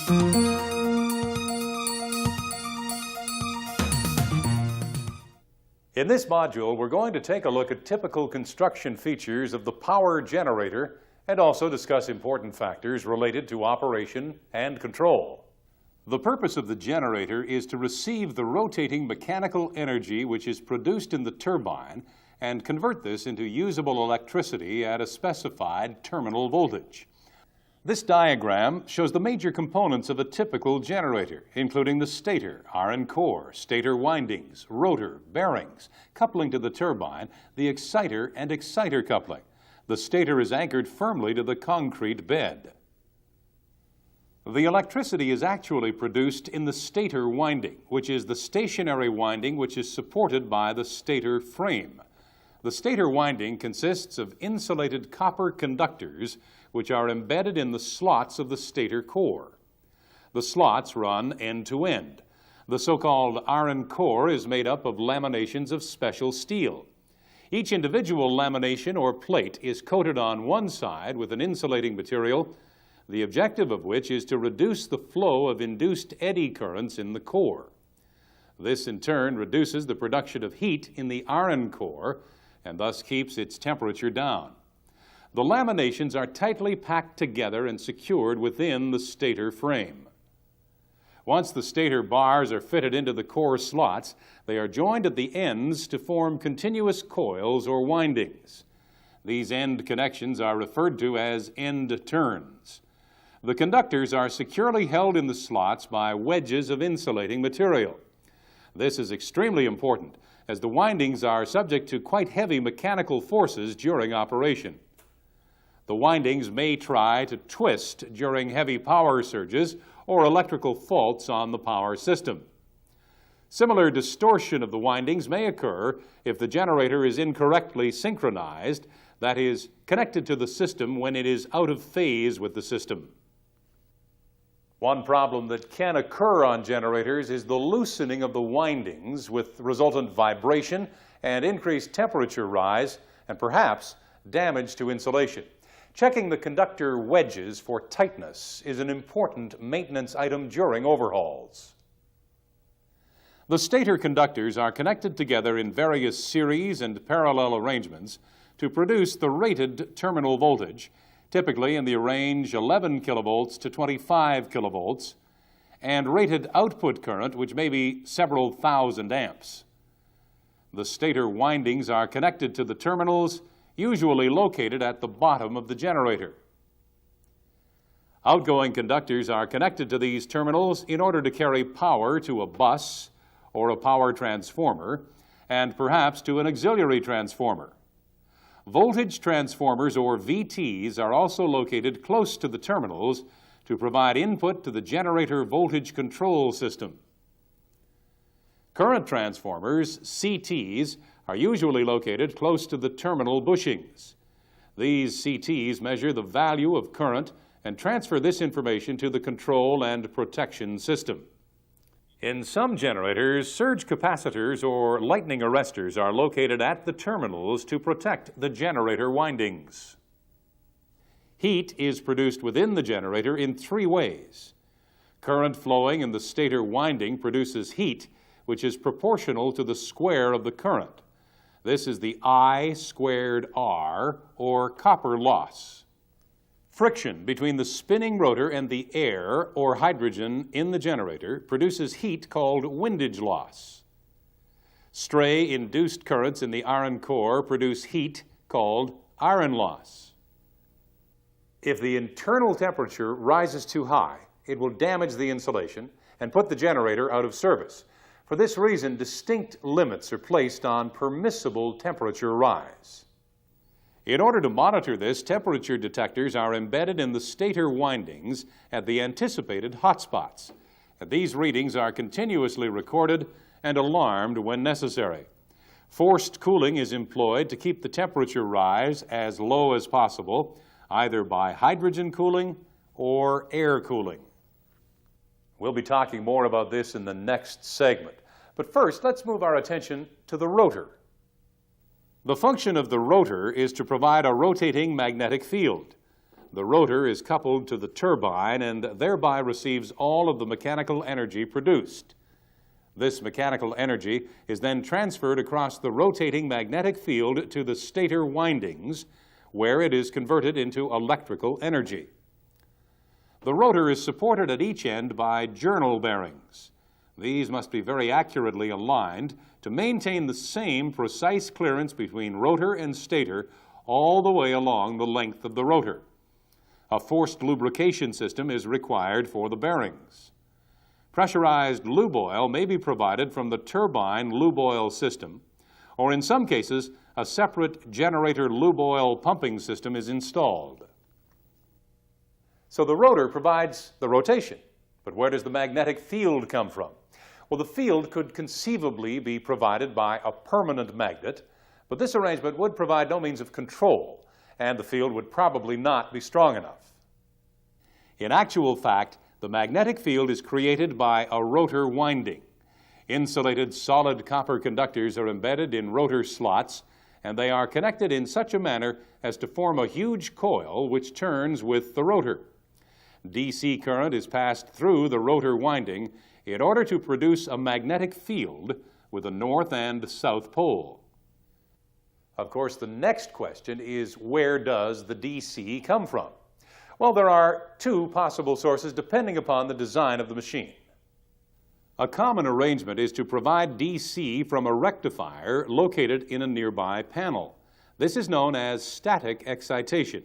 In this module, we're going to take a look at typical construction features of the power generator and also discuss important factors related to operation and control. The purpose of the generator is to receive the rotating mechanical energy which is produced in the turbine and convert this into usable electricity at a specified terminal voltage. This diagram shows the major components of a typical generator, including the stator, iron core, stator windings, rotor, bearings, coupling to the turbine, the exciter and exciter coupling. The stator is anchored firmly to the concrete bed. The electricity is actually produced in the stator winding, which is the stationary winding which is supported by the stator frame. The stator winding consists of insulated copper conductors which are embedded in the slots of the stator core. The slots run end to end. The so-called iron core is made up of laminations of special steel. Each individual lamination or plate is coated on one side with an insulating material, the objective of which is to reduce the flow of induced eddy currents in the core. This in turn reduces the production of heat in the iron core and thus keeps its temperature down. The laminations are tightly packed together and secured within the stator frame. Once the stator bars are fitted into the core slots, they are joined at the ends to form continuous coils or windings. These end connections are referred to as end turns. The conductors are securely held in the slots by wedges of insulating material. This is extremely important, as the windings are subject to quite heavy mechanical forces during operation. The windings may try to twist during heavy power surges or electrical faults on the power system. Similar distortion of the windings may occur if the generator is incorrectly synchronized, that is, connected to the system when it is out of phase with the system. One problem that can occur on generators is the loosening of the windings with resultant vibration and increased temperature rise and perhaps damage to insulation. Checking the conductor wedges for tightness is an important maintenance item during overhauls. The stator conductors are connected together in various series and parallel arrangements to produce the rated terminal voltage, typically in the range 11 kilovolts to 25 kilovolts, and rated output current, which may be several thousand amps. The stator windings are connected to the terminals, usually located at the bottom of the generator. Outgoing conductors are connected to these terminals in order to carry power to a bus or a power transformer and perhaps to an auxiliary transformer. Voltage transformers, or VTs, are also located close to the terminals to provide input to the generator voltage control system. Current transformers, CTs, are usually located close to the terminal bushings. These CTs measure the value of current and transfer this information to the control and protection system. In some generators, surge capacitors or lightning arresters are located at the terminals to protect the generator windings. Heat is produced within the generator in three ways. Current flowing in the stator winding produces heat, which is proportional to the square of the current. This is the I squared R, or copper loss. Friction between the spinning rotor and the air, or hydrogen, in the generator produces heat called windage loss. Stray induced currents in the iron core produce heat called iron loss. If the internal temperature rises too high, it will damage the insulation and put the generator out of service. For this reason, distinct limits are placed on permissible temperature rise. In order to monitor this, temperature detectors are embedded in the stator windings at the anticipated hotspots. And these readings are continuously recorded and alarmed when necessary. Forced cooling is employed to keep the temperature rise as low as possible, either by hydrogen cooling or air cooling. We'll be talking more about this in the next segment. But first, let's move our attention to the rotor. The function of the rotor is to provide a rotating magnetic field. the rotor is coupled to the turbine and thereby receives all of the mechanical energy produced. This mechanical energy is then transferred across the rotating magnetic field to the stator windings, where it is converted into electrical energy. The rotor is supported at each end by journal bearings. These must be very accurately aligned to maintain the same precise clearance between rotor and stator all the way along the length of the rotor. A forced lubrication system is required for the bearings. Pressurized lube oil may be provided from the turbine lube oil system, or in some cases, a separate generator lube oil pumping system is installed. So the rotor provides the rotation, but where does the magnetic field come from? Well, the field could conceivably be provided by a permanent magnet, but this arrangement would provide no means of control, and the field would probably not be strong enough. In actual fact, the magnetic field is created by a rotor winding. Insulated solid copper conductors are embedded in rotor slots, and they are connected in such a manner as to form a huge coil which turns with the rotor. DC current is passed through the rotor winding in order to produce a magnetic field with a north and south pole. Of course, the next question is, where does the DC come from? Well, there are two possible sources depending upon the design of the machine. A common arrangement is to provide DC from a rectifier located in a nearby panel. This is known as static excitation.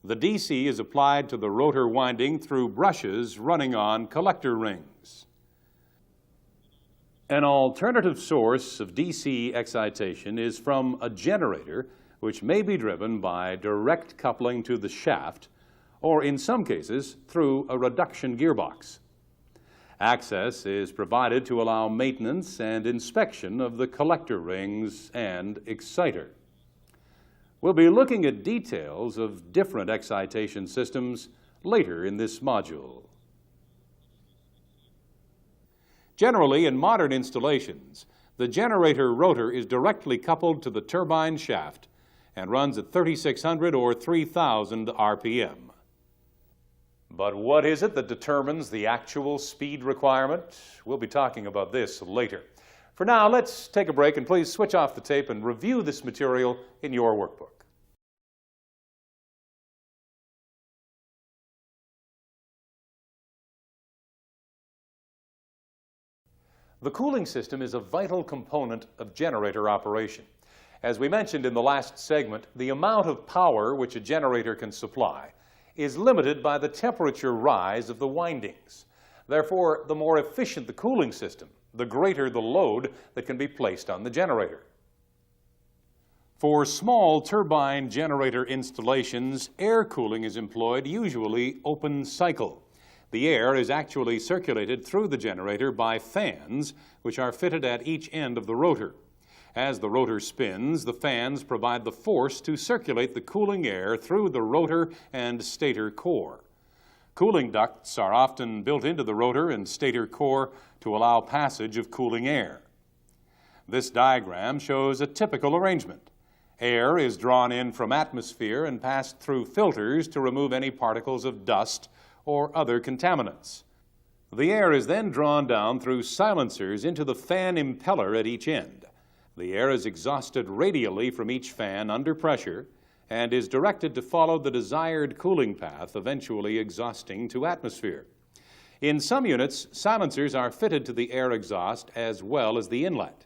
The DC is applied to the rotor winding through brushes running on collector rings. An alternative source of DC excitation is from a generator, which may be driven by direct coupling to the shaft, or in some cases through a reduction gearbox. Access is provided to allow maintenance and inspection of the collector rings and exciter. We'll be looking at details of different excitation systems later in this module. Generally, in modern installations, the generator rotor is directly coupled to the turbine shaft and runs at 3,600 or 3,000 RPM. But what is it that determines the actual speed requirement? We'll be talking about this later. For now, let's take a break and please switch off the tape and review this material in your workbook. The cooling system is a vital component of generator operation. As we mentioned in the last segment, the amount of power which a generator can supply is limited by the temperature rise of the windings. Therefore, the more efficient the cooling system, the greater the load that can be placed on the generator. For small turbine generator installations, air cooling is employed, usually open cycle. The air is actually circulated through the generator by fans, which are fitted at each end of the rotor. As the rotor spins, the fans provide the force to circulate the cooling air through the rotor and stator core. Cooling ducts are often built into the rotor and stator core to allow passage of cooling air. This diagram shows a typical arrangement. Air is drawn in from atmosphere and passed through filters to remove any particles of dust or other contaminants. The air is then drawn down through silencers into the fan impeller at each end. The air is exhausted radially from each fan under pressure and is directed to follow the desired cooling path, eventually exhausting to atmosphere. In some units, silencers are fitted to the air exhaust as well as the inlet.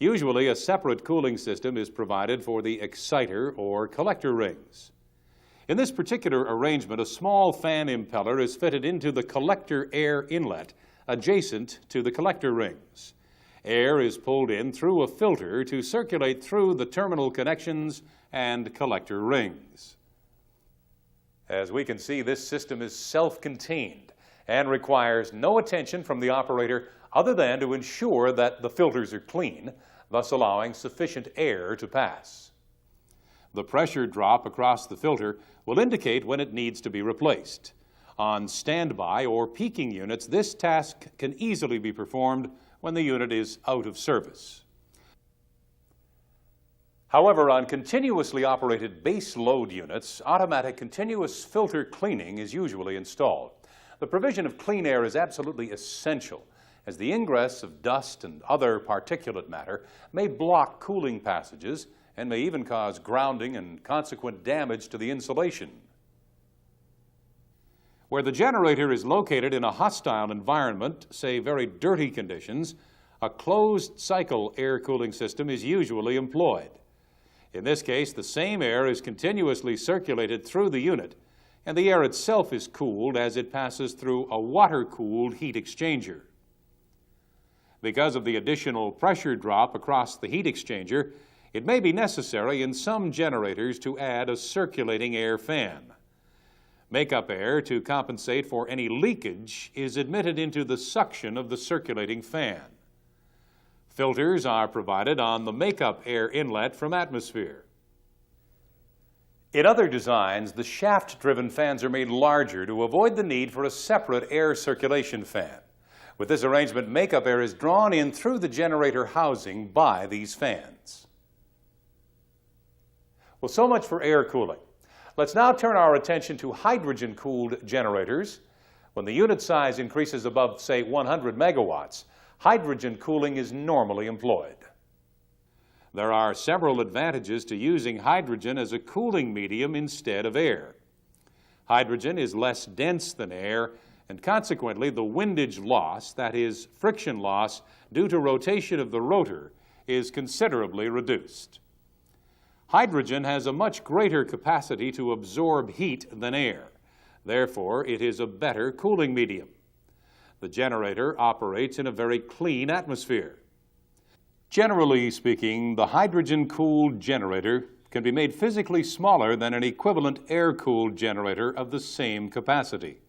Usually, a separate cooling system is provided for the exciter or collector rings. In this particular arrangement, a small fan impeller is fitted into the collector air inlet adjacent to the collector rings. Air is pulled in through a filter to circulate through the terminal connections and collector rings. As we can see, this system is self-contained and requires no attention from the operator other than to ensure that the filters are clean, thus allowing sufficient air to pass. The pressure drop across the filter will indicate when it needs to be replaced. On standby or peaking units, this task can easily be performed when the unit is out of service. However, on continuously operated base load units, automatic continuous filter cleaning is usually installed. The provision of clean air is absolutely essential, as the ingress of dust and other particulate matter may block cooling passages and may even cause grounding and consequent damage to the insulation. Where the generator is located in a hostile environment, say very dirty conditions, a closed cycle air cooling system is usually employed. In this case, the same air is continuously circulated through the unit, and the air itself is cooled as it passes through a water-cooled heat exchanger. Because of the additional pressure drop across the heat exchanger, it may be necessary in some generators to add a circulating air fan. Makeup air, to compensate for any leakage, is admitted into the suction of the circulating fan. Filters are provided on the makeup air inlet from atmosphere. In other designs, the shaft-driven fans are made larger to avoid the need for a separate air circulation fan. With this arrangement, makeup air is drawn in through the generator housing by these fans. Well, so much for air cooling. Let's now turn our attention to hydrogen-cooled generators. When the unit size increases above, say, 100 megawatts, hydrogen cooling is normally employed. There are several advantages to using hydrogen as a cooling medium instead of air. Hydrogen is less dense than air, and consequently the windage loss, that is, friction loss due to rotation of the rotor, is considerably reduced. Hydrogen has a much greater capacity to absorb heat than air. Therefore, it is a better cooling medium. The generator operates in a very clean atmosphere. Generally speaking, the hydrogen-cooled generator can be made physically smaller than an equivalent air-cooled generator of the same capacity.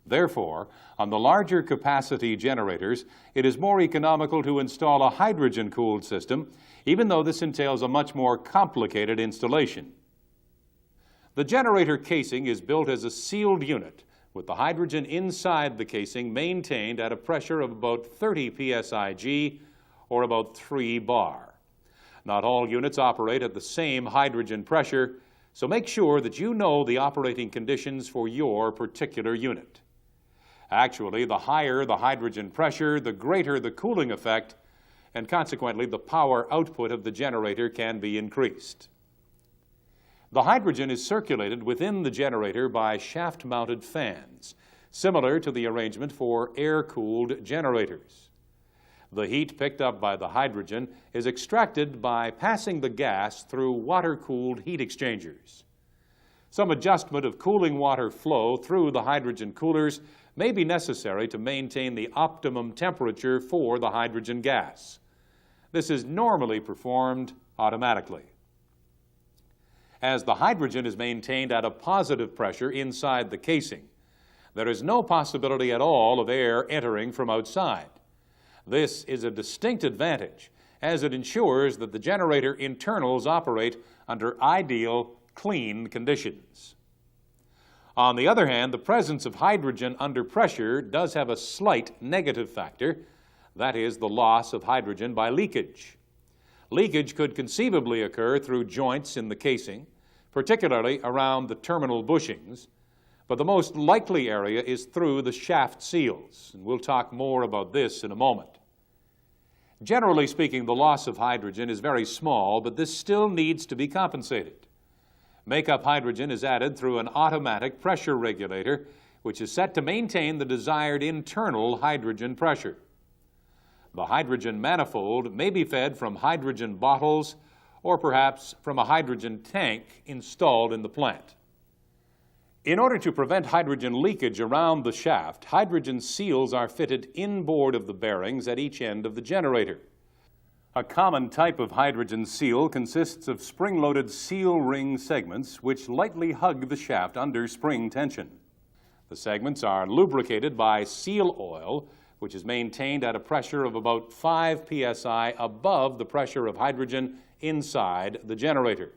Therefore, on the larger capacity generators, it is more economical to install a hydrogen-cooled system, even though this entails a much more complicated installation. The generator casing is built as a sealed unit, with the hydrogen inside the casing maintained at a pressure of about 30 psig, or about 3 bar. Not all units operate at the same hydrogen pressure, so make sure that you know the operating conditions for your particular unit. Actually, the higher the hydrogen pressure, the greater the cooling effect, and consequently the power output of the generator can be increased. The hydrogen is circulated within the generator by shaft-mounted fans, similar to the arrangement for air-cooled generators. The heat picked up by the hydrogen is extracted by passing the gas through water-cooled heat exchangers. Some adjustment of cooling water flow through the hydrogen coolers may be necessary to maintain the optimum temperature for the hydrogen gas. This is normally performed automatically. As the hydrogen is maintained at a positive pressure inside the casing, there is no possibility at all of air entering from outside. This is a distinct advantage, as it ensures that the generator internals operate under ideal, clean conditions. On the other hand, the presence of hydrogen under pressure does have a slight negative factor, that is, the loss of hydrogen by leakage. Leakage could conceivably occur through joints in the casing, particularly around the terminal bushings, but the most likely area is through the shaft seals, and we'll talk more about this in a moment. Generally speaking, the loss of hydrogen is very small, but this still needs to be compensated. Makeup hydrogen is added through an automatic pressure regulator, which is set to maintain the desired internal hydrogen pressure. The hydrogen manifold may be fed from hydrogen bottles or perhaps from a hydrogen tank installed in the plant. In order to prevent hydrogen leakage around the shaft, hydrogen seals are fitted inboard of the bearings at each end of the generator. A common type of hydrogen seal consists of spring-loaded seal ring segments which lightly hug the shaft under spring tension. The segments are lubricated by seal oil, which is maintained at a pressure of about 5 psi above the pressure of hydrogen inside the generator.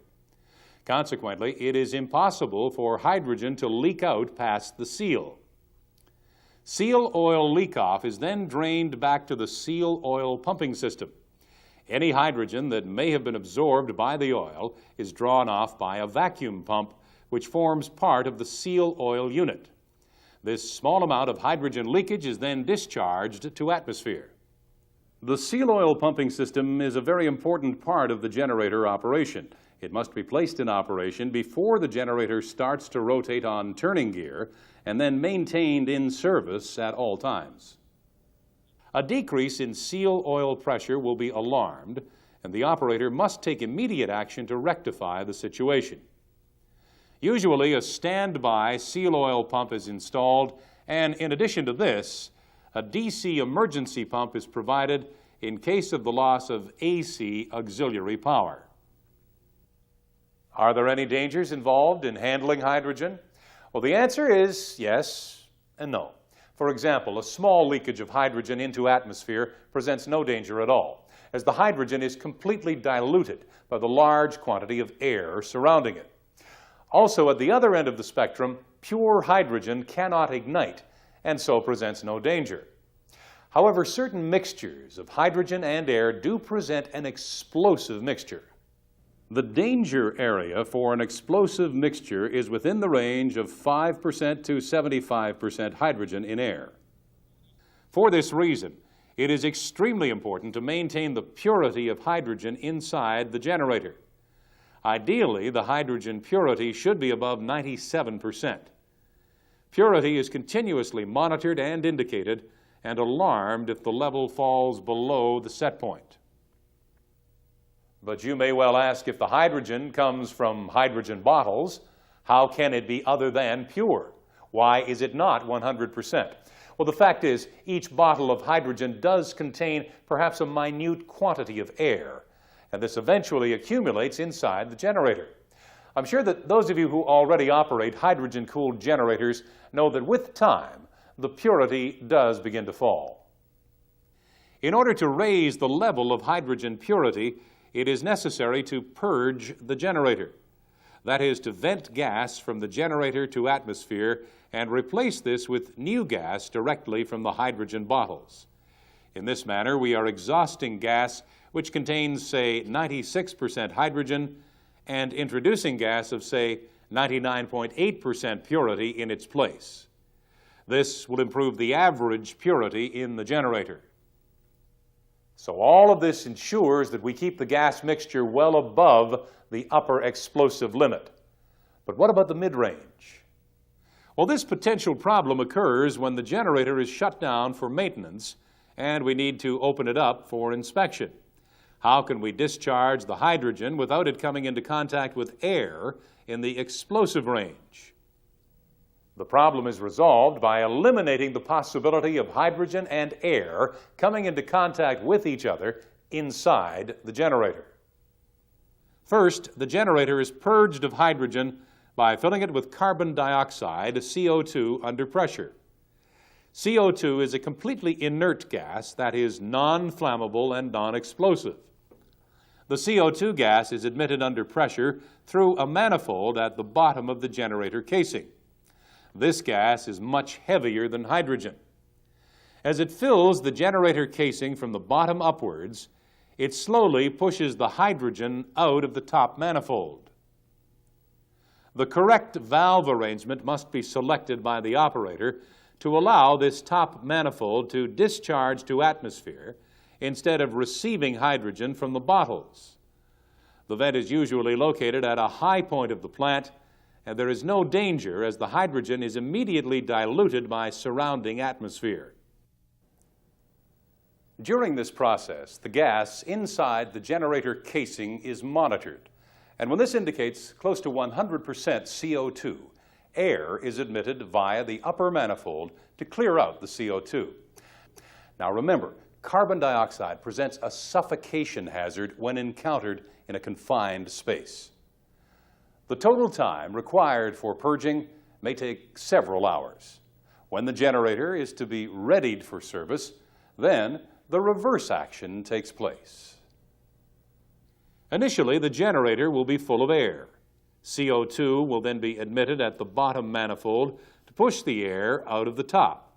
Consequently, it is impossible for hydrogen to leak out past the seal. Seal oil leak-off is then drained back to the seal oil pumping system. Any hydrogen that may have been absorbed by the oil is drawn off by a vacuum pump, which forms part of the seal oil unit. This small amount of hydrogen leakage is then discharged to atmosphere. The seal oil pumping system is a very important part of the generator operation. It must be placed in operation before the generator starts to rotate on turning gear and then maintained in service at all times. A decrease in seal oil pressure will be alarmed, and the operator must take immediate action to rectify the situation. Usually, a standby seal oil pump is installed, and in addition to this, a DC emergency pump is provided in case of the loss of AC auxiliary power. Are there any dangers involved in handling hydrogen? Well, the answer is yes and no. For example, a small leakage of hydrogen into atmosphere presents no danger at all, as the hydrogen is completely diluted by the large quantity of air surrounding it. Also, at the other end of the spectrum, pure hydrogen cannot ignite, and so presents no danger. However, certain mixtures of hydrogen and air do present an explosive mixture. The danger area for an explosive mixture is within the range of 5% to 75% hydrogen in air. For this reason, it is extremely important to maintain the purity of hydrogen inside the generator. Ideally, the hydrogen purity should be above 97%. Purity is continuously monitored and indicated, and alarmed if the level falls below the set point. But you may well ask, if the hydrogen comes from hydrogen bottles, how can it be other than pure? Why is it not 100%? Well, the fact is, each bottle of hydrogen does contain perhaps a minute quantity of air, and this eventually accumulates inside the generator. I'm sure that those of you who already operate hydrogen-cooled generators know that with time, the purity does begin to fall. In order to raise the level of hydrogen purity, it is necessary to purge the generator. That is, to vent gas from the generator to atmosphere and replace this with new gas directly from the hydrogen bottles. In this manner, we are exhausting gas which contains, say, 96% hydrogen and introducing gas of, say, 99.8% purity in its place. This will improve the average purity in the generator. So all of this ensures that we keep the gas mixture well above the upper explosive limit. But what about the mid-range? Well, this potential problem occurs when the generator is shut down for maintenance and we need to open it up for inspection. How can we discharge the hydrogen without it coming into contact with air in the explosive range? The problem is resolved by eliminating the possibility of hydrogen and air coming into contact with each other inside the generator. First, the generator is purged of hydrogen by filling it with carbon dioxide, CO2, under pressure. CO2 is a completely inert gas that is non-flammable and non-explosive. The CO2 gas is admitted under pressure through a manifold at the bottom of the generator casing. This gas is much heavier than hydrogen. As it fills the generator casing from the bottom upwards, it slowly pushes the hydrogen out of the top manifold. The correct valve arrangement must be selected by the operator to allow this top manifold to discharge to atmosphere instead of receiving hydrogen from the bottles. The vent is usually located at a high point of the plant, and there is no danger as the hydrogen is immediately diluted by surrounding atmosphere. During this process, the gas inside the generator casing is monitored, and when this indicates close to 100% CO2, air is admitted via the upper manifold to clear out the CO2. Now remember, carbon dioxide presents a suffocation hazard when encountered in a confined space. The total time required for purging may take several hours. When the generator is to be readied for service, then the reverse action takes place. Initially, the generator will be full of air. CO2 will then be admitted at the bottom manifold to push the air out of the top.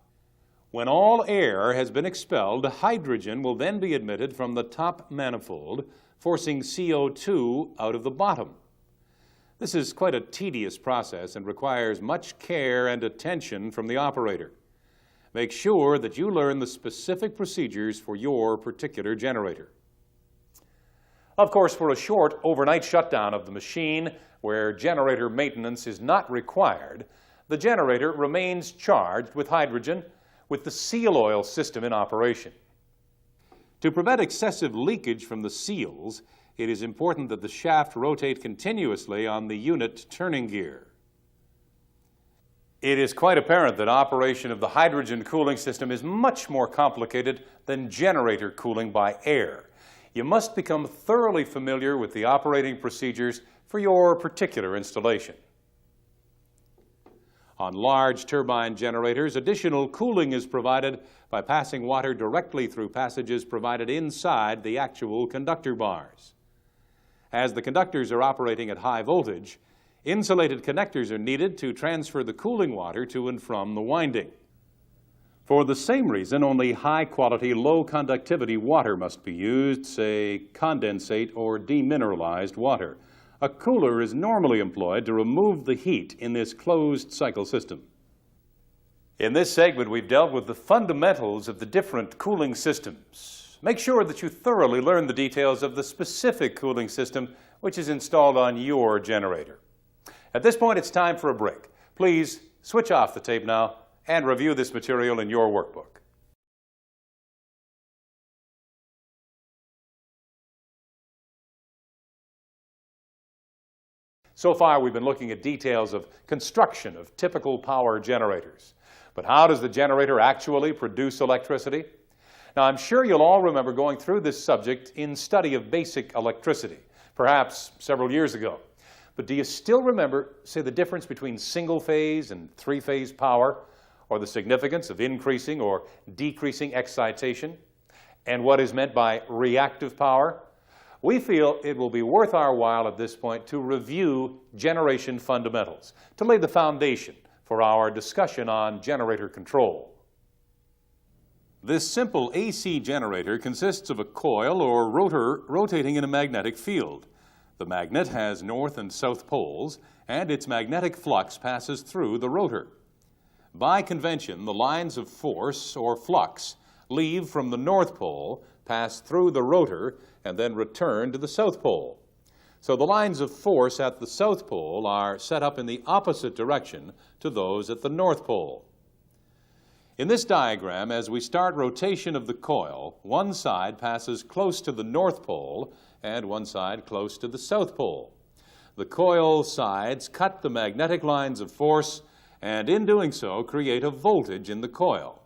When all air has been expelled, hydrogen will then be admitted from the top manifold, forcing CO2 out of the bottom. This is quite a tedious process and requires much care and attention from the operator. Make sure that you learn the specific procedures for your particular generator. Of course, for a short overnight shutdown of the machine where generator maintenance is not required, the generator remains charged with hydrogen with the seal oil system in operation. To prevent excessive leakage from the seals, it is important that the shaft rotate continuously on the unit turning gear. It is quite apparent that operation of the hydrogen cooling system is much more complicated than generator cooling by air. You must become thoroughly familiar with the operating procedures for your particular installation. On large turbine generators, additional cooling is provided by passing water directly through passages provided inside the actual conductor bars. As the conductors are operating at high voltage, insulated connectors are needed to transfer the cooling water to and from the winding. For the same reason, only high-quality, low-conductivity water must be used, say condensate or demineralized water. A cooler is normally employed to remove the heat in this closed-cycle system. In this segment, we've dealt with the fundamentals of the different cooling systems. Make sure that you thoroughly learn the details of the specific cooling system which is installed on your generator. At this point, it's time for a break. Please switch off the tape now and review this material in your workbook. So far, we've been looking at details of construction of typical power generators. But how does the generator actually produce electricity? Now, I'm sure you'll all remember going through this subject in study of basic electricity, perhaps several years ago. But do you still remember, say, the difference between single-phase and three-phase power, or the significance of increasing or decreasing excitation, and what is meant by reactive power? We feel it will be worth our while at this point to review generation fundamentals, to lay the foundation for our discussion on generator control. This simple AC generator consists of a coil or rotor rotating in a magnetic field. The magnet has north and south poles, and its magnetic flux passes through the rotor. By convention, the lines of force or flux leave from the North Pole, pass through the rotor, and then return to the South Pole. So the lines of force at the South Pole are set up in the opposite direction to those at the North Pole. In this diagram, as we start rotation of the coil, one side passes close to the North Pole and one side close to the South Pole. The coil sides cut the magnetic lines of force and in doing so create a voltage in the coil.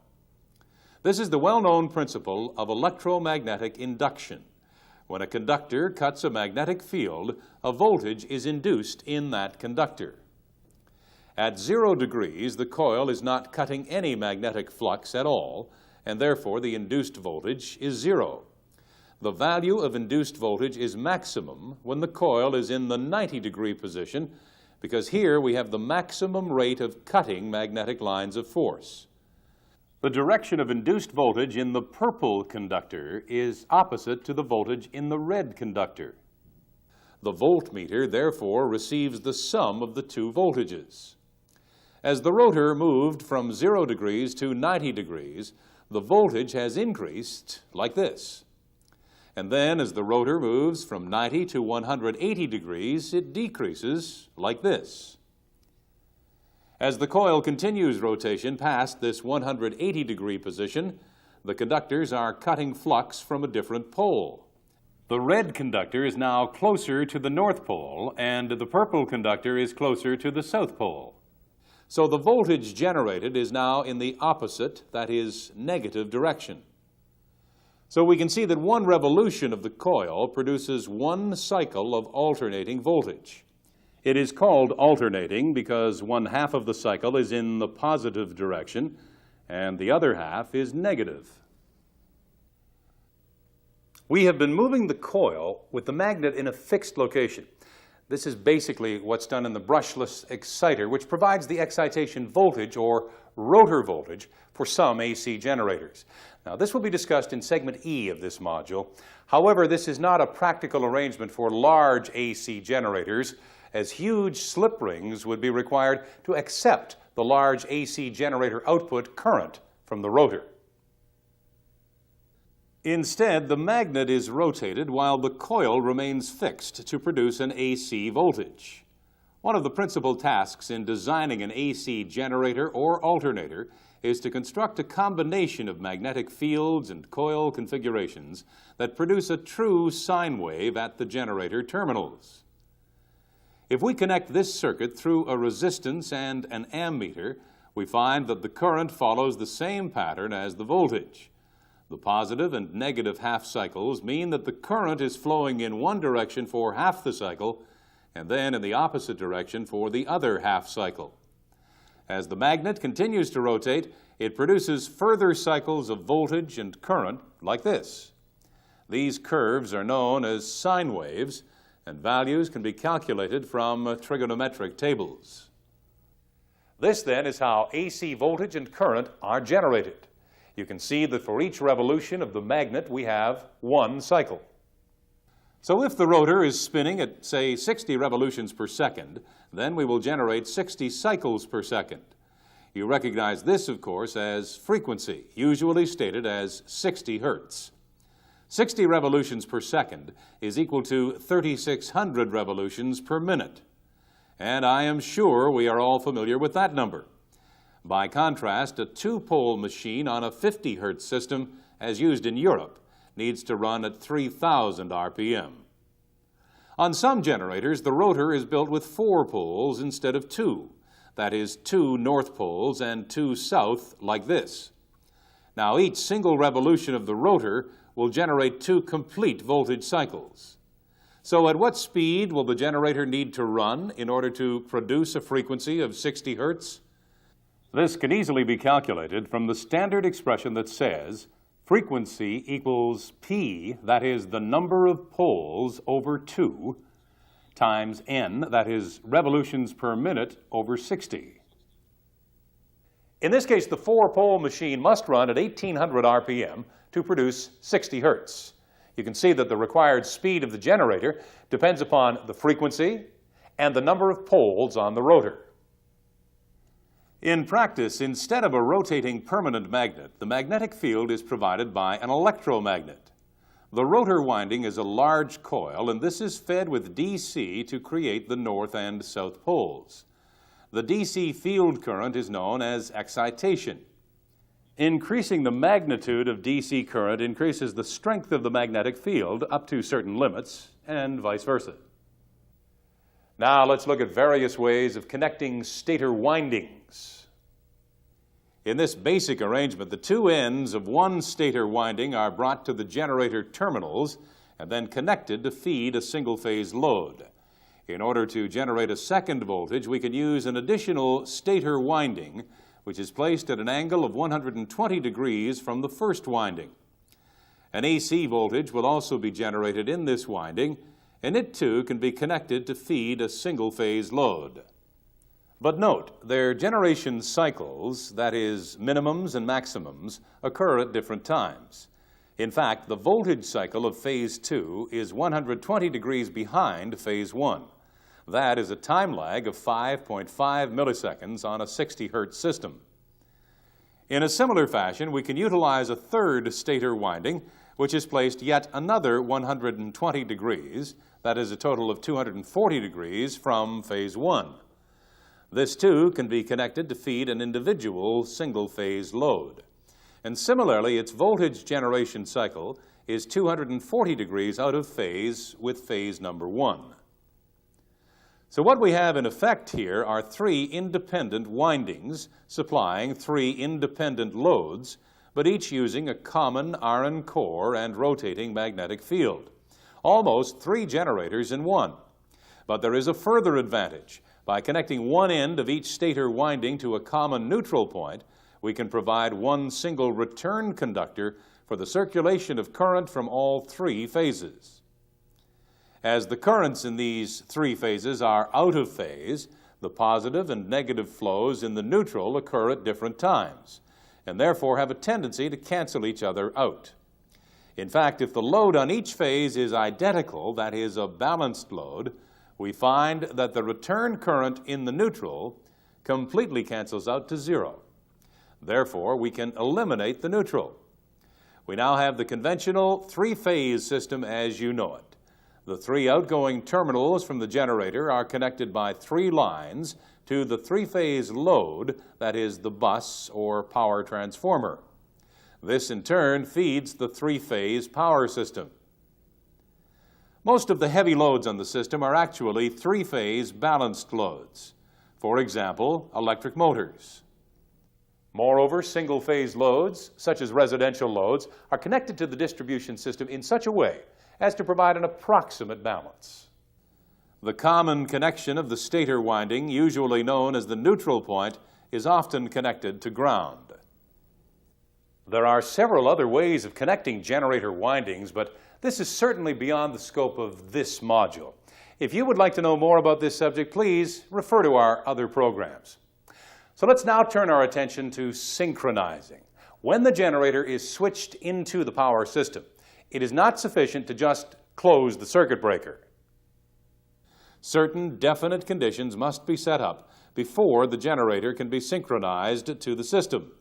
This is the well-known principle of electromagnetic induction. When a conductor cuts a magnetic field, a voltage is induced in that conductor. At 0 degrees, the coil is not cutting any magnetic flux at all, and therefore the induced voltage is 0. The value of induced voltage is maximum when the coil is in the 90-degree position, because here we have the maximum rate of cutting magnetic lines of force. The direction of induced voltage in the purple conductor is opposite to the voltage in the red conductor. The voltmeter, therefore, receives the sum of the two voltages. As the rotor moved from 0 degrees to 90 degrees, the voltage has increased like this. And then as the rotor moves from 90 to 180 degrees, it decreases like this. As the coil continues rotation past this 180-degree position, the conductors are cutting flux from a different pole. The red conductor is now closer to the North Pole, and the purple conductor is closer to the South Pole. So the voltage generated is now in the opposite, that is, negative direction. So we can see that one revolution of the coil produces one cycle of alternating voltage. It is called alternating because one half of the cycle is in the positive direction and the other half is negative. We have been moving the coil with the magnet in a fixed location. This is basically what's done in the brushless exciter, which provides the excitation voltage or rotor voltage for some AC generators. Now, this will be discussed in segment E of this module. However, this is not a practical arrangement for large AC generators, as huge slip rings would be required to accept the large AC generator output current from the rotor. Instead, the magnet is rotated while the coil remains fixed to produce an AC voltage. One of the principal tasks in designing an AC generator or alternator is to construct a combination of magnetic fields and coil configurations that produce a true sine wave at the generator terminals. If we connect this circuit through a resistance and an ammeter, we find that the current follows the same pattern as the voltage. The positive and negative half cycles mean that the current is flowing in one direction for half the cycle and then in the opposite direction for the other half cycle. As the magnet continues to rotate, it produces further cycles of voltage and current like this. These curves are known as sine waves, and values can be calculated from trigonometric tables. This then is how AC voltage and current are generated. You can see that for each revolution of the magnet we have one cycle. So if the rotor is spinning at, say, 60 revolutions per second, then we will generate 60 cycles per second. You recognize this, of course, as frequency, usually stated as 60 hertz. 60 revolutions per second is equal to 3,600 revolutions per minute. And I am sure we are all familiar with that number. By contrast, a two-pole machine on a 50 hertz system, as used in Europe, needs to run at 3,000 RPM. On some generators, the rotor is built with 4 poles instead of 2. That is, 2 north poles and 2 south, like this. Now, each single revolution of the rotor will generate 2 complete voltage cycles. So at what speed will the generator need to run in order to produce a frequency of 60 hertz? This can easily be calculated from the standard expression that says frequency equals P, that is the number of poles over 2, times N, that is revolutions per minute over 60. In this case, the 4-pole machine must run at 1,800 RPM to produce 60 hertz. You can see that the required speed of the generator depends upon the frequency and the number of poles on the rotor. In practice, instead of a rotating permanent magnet, the magnetic field is provided by an electromagnet. The rotor winding is a large coil, and this is fed with DC to create the north and south poles. The DC field current is known as excitation. Increasing the magnitude of DC current increases the strength of the magnetic field up to certain limits, and vice versa. Now let's look at various ways of connecting stator windings. In this basic arrangement, the 2 ends of one stator winding are brought to the generator terminals and then connected to feed a single-phase load. In order to generate a second voltage, we can use an additional stator winding, which is placed at an angle of 120 degrees from the first winding. An AC voltage will also be generated in this winding, and it too can be connected to feed a single-phase load. But note, their generation cycles, that is, minimums and maximums, occur at different times. In fact, the voltage cycle of phase 2 is 120 degrees behind phase 1. That is a time lag of 5.5 milliseconds on a 60 hertz system. In a similar fashion, we can utilize a third stator winding, which is placed yet another 120 degrees, that is a total of 240 degrees from phase 1. This too can be connected to feed an individual single-phase load. And similarly, its voltage generation cycle is 240 degrees out of phase with phase number 1. So what we have in effect here are 3 independent windings supplying 3 independent loads, but each using a common iron core and rotating magnetic field. Almost 3 generators in one. But there is a further advantage. By connecting one end of each stator winding to a common neutral point, we can provide one single return conductor for the circulation of current from all 3 phases. As the currents in these 3 phases are out of phase, The positive and negative flows in the neutral occur at different times, and therefore have a tendency to cancel each other out. In fact, if the load on each phase is identical, that is, a balanced load, we find that the return current in the neutral completely cancels out to zero. Therefore, we can eliminate the neutral. We now have the conventional three-phase system as you know it. The three outgoing terminals from the generator are connected by three lines to the three-phase load, that is, the bus or power transformer. This, in turn, feeds the three-phase power system. Most of the heavy loads on the system are actually three-phase balanced loads. For example, electric motors. Moreover, single-phase loads, such as residential loads, are connected to the distribution system in such a way as to provide an approximate balance. The common connection of the stator winding, usually known as the neutral point, is often connected to ground. There are several other ways of connecting generator windings, but this is certainly beyond the scope of this module. If you would like to know more about this subject, please refer to our other programs. So let's now turn our attention to synchronizing. When the generator is switched into the power system, it is not sufficient to just close the circuit breaker. Certain definite conditions must be set up before the generator can be synchronized to the system.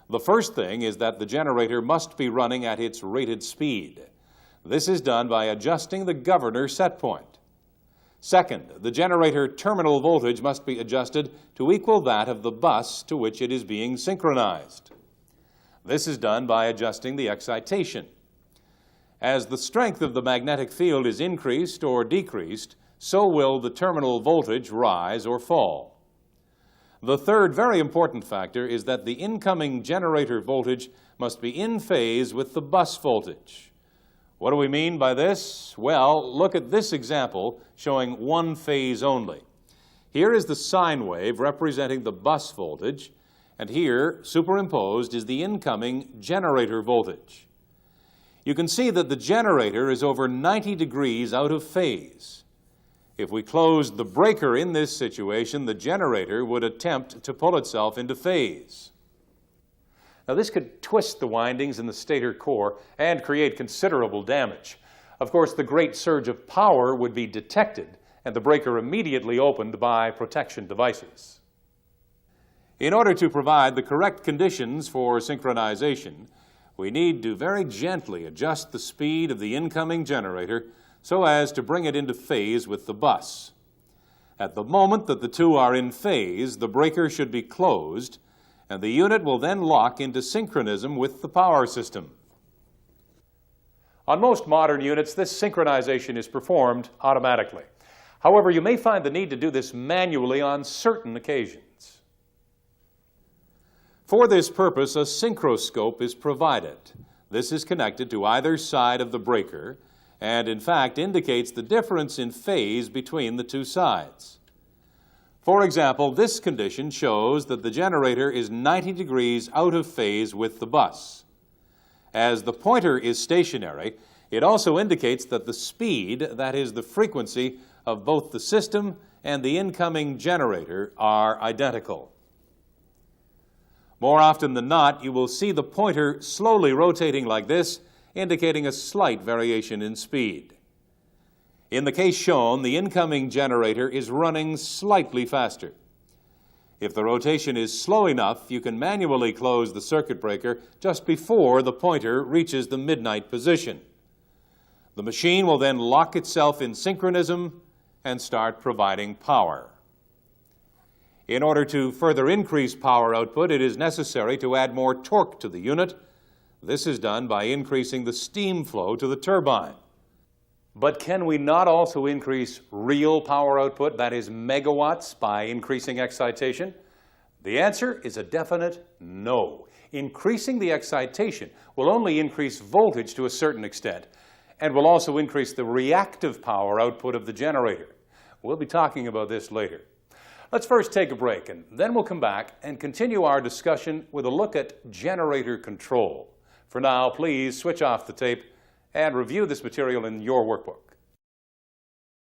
The first thing is that the generator must be running at its rated speed. This is done by adjusting the governor set point. Second, the generator terminal voltage must be adjusted to equal that of the bus to which it is being synchronized. This is done by adjusting the excitation. As the strength of the magnetic field is increased or decreased, so will the terminal voltage rise or fall. The third very important factor is that the incoming generator voltage must be in phase with the bus voltage. What do we mean by this? Well, look at this example showing one phase only. Here is the sine wave representing the bus voltage, and here, superimposed, is the incoming generator voltage. You can see that the generator is over 90 degrees out of phase. If we closed the breaker in this situation, the generator would attempt to pull itself into phase. Now, this could twist the windings in the stator core and create considerable damage. Of course, the great surge of power would be detected and the breaker immediately opened by protection devices. In order to provide the correct conditions for synchronization, we need to very gently adjust the speed of the incoming generator so as to bring it into phase with the bus. At the moment that the two are in phase, the breaker should be closed, and the unit will then lock into synchronism with the power system. On most modern units, this synchronization is performed automatically. However, you may find the need to do this manually on certain occasions. For this purpose, a synchroscope is provided. This is connected to either side of the breaker and, in fact, indicates the difference in phase between the two sides. For example, this condition shows that the generator is 90 degrees out of phase with the bus. As the pointer is stationary, it also indicates that the speed, that is, the frequency, of both the system and the incoming generator are identical. More often than not, you will see the pointer slowly rotating like this, indicating a slight variation in speed. In the case shown, the incoming generator is running slightly faster. If the rotation is slow enough, you can manually close the circuit breaker just before the pointer reaches the midnight position. The machine will then lock itself in synchronism and start providing power. In order to further increase power output, it is necessary to add more torque to the unit. This is done by increasing the steam flow to the turbine. But can we not also increase real power output, that is megawatts, by increasing excitation? The answer is a definite no. Increasing the excitation will only increase voltage to a certain extent and will also increase the reactive power output of the generator. We'll be talking about this later. Let's first take a break, and then we'll come back and continue our discussion with a look at generator control. For now, please switch off the tape and review this material in your workbook.